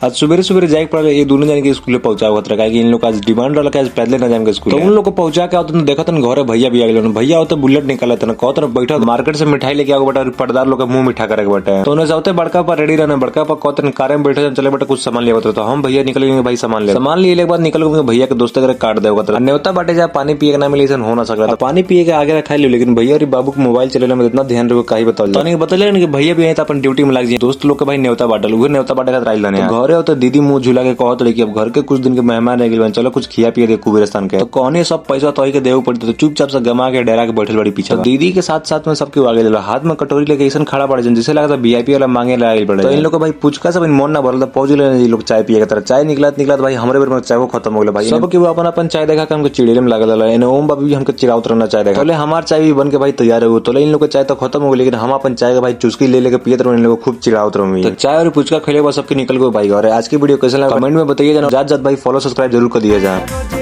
आज सुबह सुबह जाए पड़ा ये दोनों जाने के स्कूल पहुंचा हुआ था इन लोग आज डिमांड रहा आज पैदल न जाने के स्कूल। तो उन लोग को पहुंचा के तो देखा था घरे भैया भी आ गए भैया होते बुलेट निकाला था कहो तो बैठा मार्केट से मिठाई लेके आओ बेटा पर्दार लोग मुंह मीठा करे बेटा। तो उन्हें सबसे बड़का पर रेडी रहना बड़का पर कहते कार में बैठे चले बेटा कुछ सामान लिया तो हम भैया निकलेंगे भाई सामान लिए बाद निकल भैया के दोस्त काट देगा न्योता बाटे जा पानी पिए ना मिले हो ना सकता पानी पिए के आगे रखा लियो लेकिन भैया और बाबू को मोबाइल चलेने में इतना ध्यान रखो कहीं बता भैया भी अपन ड्यूटी में लग जाए दोस्त लोग के भाई न्योता बाटल उहे न्योता बाटे का घरे हो तो दीदी मुंह झुला के कहत रही अब घर के कुछ दिन के मेहमान रह गए चलो कुछ खिया पिया दे कुबेरस्तान के तो कहने सब पैसा तो के देव पड़ते तो चुपचाप से गमा के डेरा के बैठल बड़ी पीछे दीदी के साथ साथ में सबके आगे ले हाथ में कटोरी लेके ऐसा खड़ा पड़े जिससे लगा था वीआईपी वाला मांगे लगे पड़े। तो इन लोग को भाई पूछका सब मन ना भरल पहुंच ले लोग चाय पिए तरह चाय निकला भाई हमारे बेर में चाय वो खत्म हो गया भाई सबके वो अपन चाय देखा हमको चिड़ेले में लगा ओम बाबू भी हमको चिराउत रहना चाय देखा बोले हमार चाय भी बन के भाई तैयार हो तो इन लोग चाय तो खत्म हो गई लेकिन हम अपन चाय का भाई चुस्की ले लेके पिए इन लोग खूब चिराउत रही। तो चाय और पूछका खेले सबके निकल गए भाई। और आज की वीडियो कैसे लगा कमेंट में बताइए जात भाई फॉलो सब्सक्राइब जरूर कर दिया जाए।